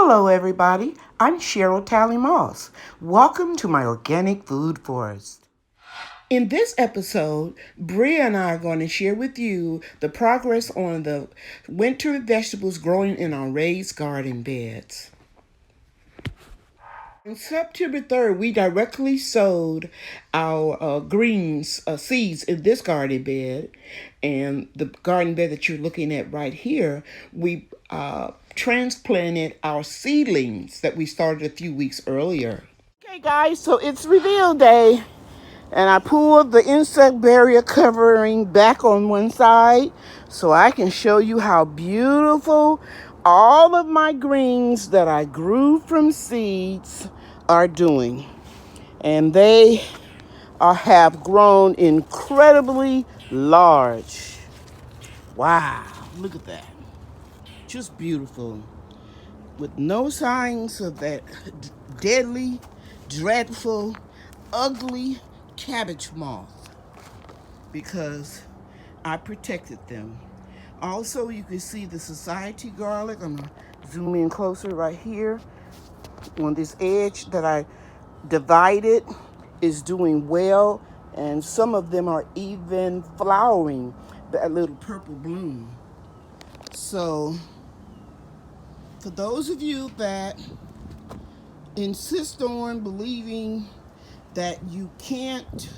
Hello, everybody. I'm Cheryl Talley Moss. Welcome to my organic food forest. In this episode, Bria and I are going to share with you the progress on the winter vegetables growing in our raised garden beds. On September 3rd, we directly sowed our greens seeds in this garden bed. And the garden bed that you're looking at right here, we transplanted our seedlings that we started a few weeks earlier. Okay, guys, so it's reveal day. And I pulled the insect barrier covering back on one side so I can show you how beautiful all of my greens that I grew from seeds are doing. And they have grown incredibly large. Wow, look at that. Just beautiful. With no signs of that deadly, dreadful, ugly cabbage moth, because I protected them. Also, you can see the society garlic. I'm going to zoom in closer right here. On this edge that I divided is doing well, and some of them are even flowering that little purple bloom. So, for those of you that insist on believing that you can't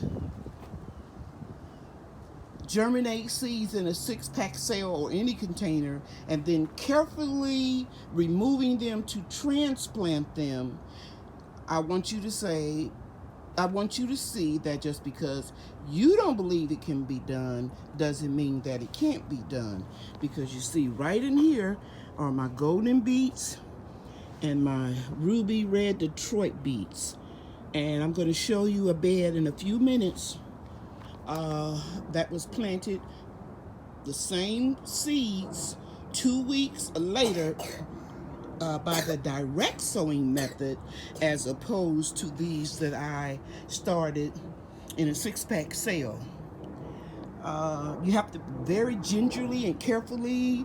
germinate seeds in a 6-pack sale or any container and then carefully removing them to transplant them, I want you to see that just because you don't believe it can be done doesn't mean that it can't be done. Because you see right in here are my golden beets and my ruby red Detroit beets. And I'm going to show you a bed in a few minutes that was planted the same seeds 2 weeks later by the direct sowing method, as opposed to these that I started in a 6-pack sale. You have to very gingerly and carefully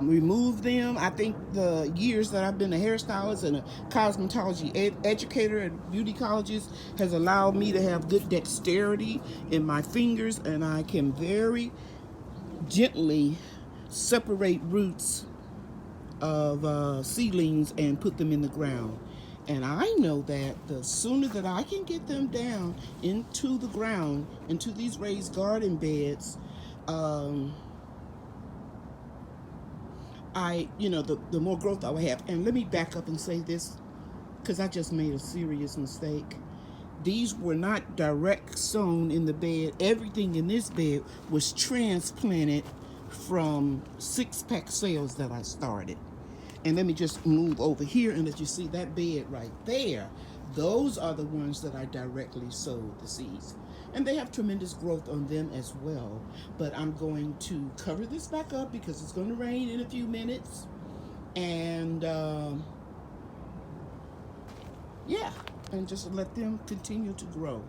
remove them. I think the years that I've been a hairstylist and a cosmetology educator at beauty colleges has allowed me to have good dexterity in my fingers, and I can very gently separate roots of seedlings and put them in the ground. And I know that the sooner that I can get them down into the ground, into these raised garden beds, the more growth I will have. And let me back up and say this, because I just made a serious mistake. These were not direct sown in the bed. Everything in this bed was transplanted from 6-pack sales that I started. And let me just move over here and let you see that bed right there. Those are the ones that I directly sowed the seeds. And they have tremendous growth on them as well. But I'm going to cover this back up because it's going to rain in a few minutes. And and just let them continue to grow.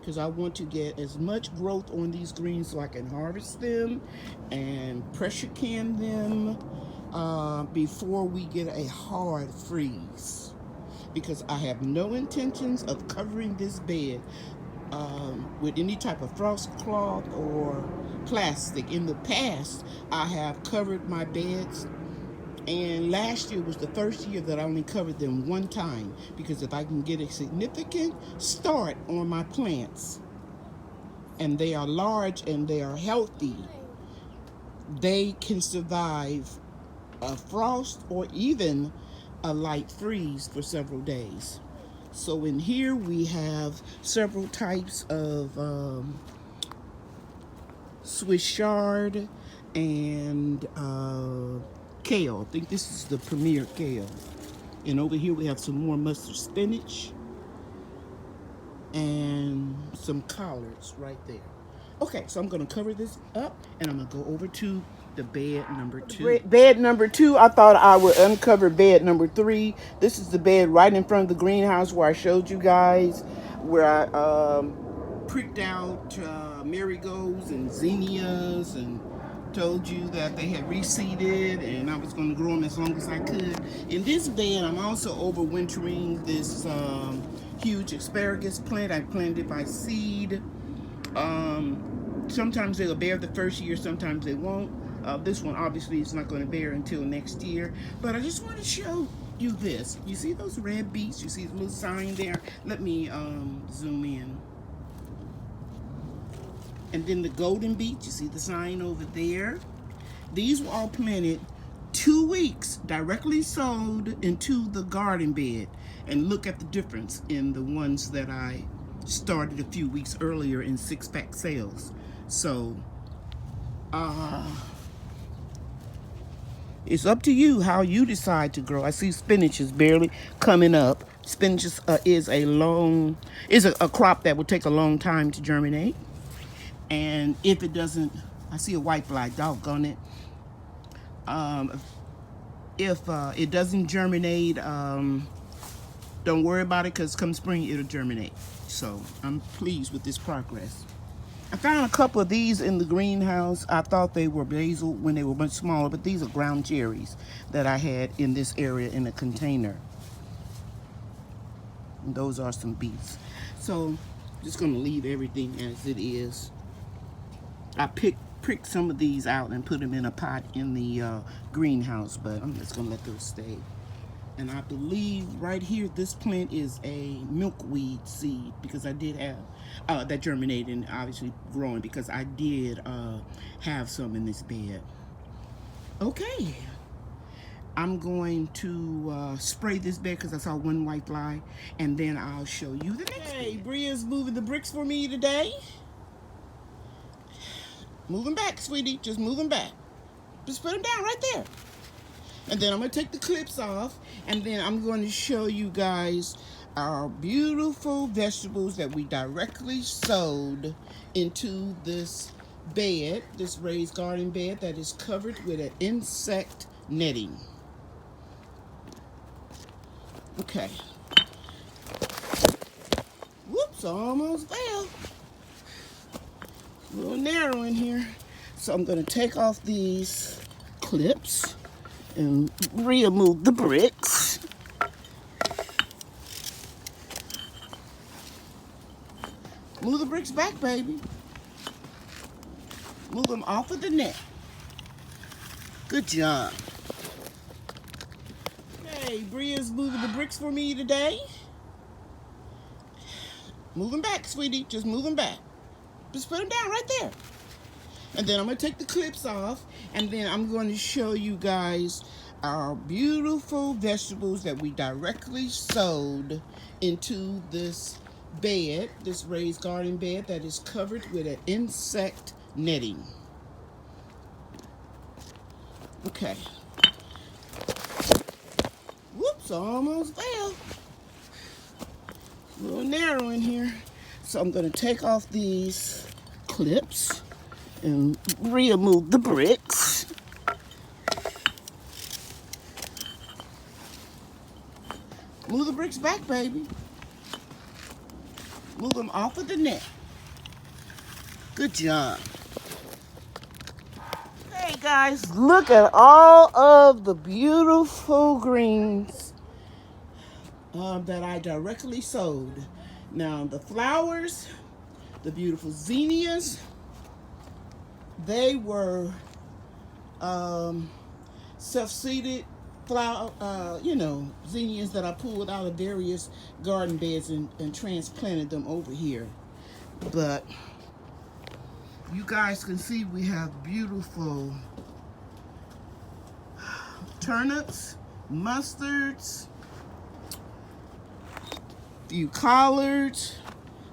Because I want to get as much growth on these greens so I can harvest them and pressure can them before we get a hard freeze. Because I have no intentions of covering this bed with any type of frost cloth or plastic. In the past, I have covered my beds, and last year was the first year that I only covered them one time, because if I can get a significant start on my plants and they are large and they are healthy, they can survive a frost or even a light freeze for several days. So in here we have several types of Swiss chard and kale. I think this is the premier kale. And over here we have some more mustard spinach and some collards right there. Okay, so I'm going to cover this up and I'm going to go over to the bed number 2. Bed number 2, I thought I would uncover bed number 3. This is the bed right in front of the greenhouse where I showed you guys, where I pricked out marigolds and zinnias and told you that they had reseeded and I was going to grow them as long as I could. In this bed, I'm also overwintering this huge asparagus plant. I planted it by seed. Sometimes they'll bear the first year, sometimes they won't. This one obviously is not going to bear until next year. But I just want to show you this. You see those red beets? You see the little sign there? Let me zoom in. And then the golden beets, you see the sign over there? These were all planted 2 weeks, directly sowed into the garden bed. And look at the difference in the ones that I started a few weeks earlier in 6-pack sales. So, it's up to you how you decide to grow. I see spinach is barely coming up. Spinach is a crop that will take a long time to germinate. And if it doesn't, I see a white fly, doggone it. If it doesn't germinate, don't worry about it, because come spring it'll germinate. So I'm pleased with this progress. I found a couple of these in the greenhouse. I thought they were basil when they were much smaller, but these are ground cherries that I had in this area in a container. And those are some beets. So just gonna leave everything as it is. I pricked some of these out and put them in a pot in the greenhouse, but I'm just gonna let those stay. And I believe right here, this plant is a milkweed seed, because I did have that germinated and obviously growing, because I did have some in this bed. Okay, I'm going to spray this bed because I saw one white fly, and then I'll show you the next. Hey, Bria's moving the bricks for me today. Move them back, sweetie. Just move them back. Just put them down right there. And then I'm going to take the clips off, and then I'm going to show you guys our beautiful vegetables that we directly sowed into this bed, this raised garden bed that is covered with an insect netting. Okay. Whoops, almost there. A little narrow in here. So I'm going to take off these clips and remove the bricks. Move the bricks back, baby. Move them off of the net. Good job. Hey, Bria's moving the bricks for me today. Move them back, sweetie. Just move them back. Just put them down right there. And then I'm going to take the clips off, and then I'm going to show you guys our beautiful vegetables that we directly sowed into this bed, this raised garden bed that is covered with an insect netting. Okay. Whoops, almost there. A little narrow in here. So I'm going to take off these clips and remove the bricks. Move the bricks back, baby. Move them off of the net. Good job. Hey guys, look at all of the beautiful greens that I directly sowed. Now the flowers, the beautiful zinnias, they were self-seeded flower, zinnias that I pulled out of various garden beds and transplanted them over here. But you guys can see we have beautiful turnips, mustards, few collards,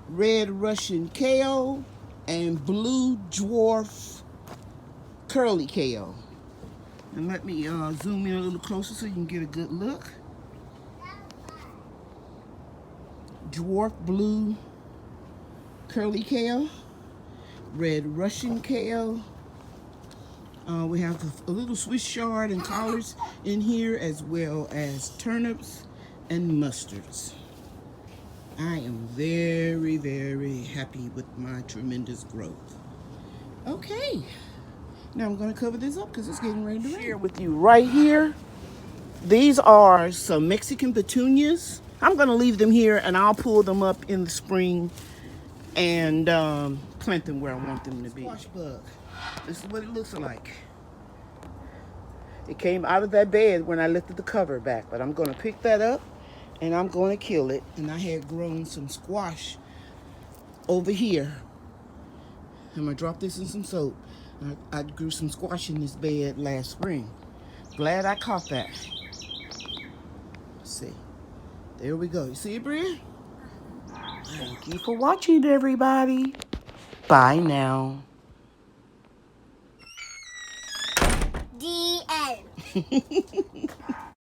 red Russian kale, and blue dwarf curly kale. And let me zoom in a little closer so you can get a good look. Dwarf blue curly kale, red Russian kale. We have a little Swiss chard and collards in here, as well as turnips and mustards. I am very, very happy with my tremendous growth. Okay, Now I'm going to cover this up because it's getting ready to rain. Here with you right here. These are some Mexican petunias. I'm going to leave them here and I'll pull them up in the spring and plant them where I want them to be. Squash bug. This is what it looks like. It came out of that bed when I lifted the cover back, but I'm going to pick that up and I'm going to kill it. And I had grown some squash over here. I'm going to drop this in some soap. I grew some squash in this bed last spring. Glad I caught that. Let's see. There we go. You see it, Bria? Thank you for watching, everybody. Bye now. The end.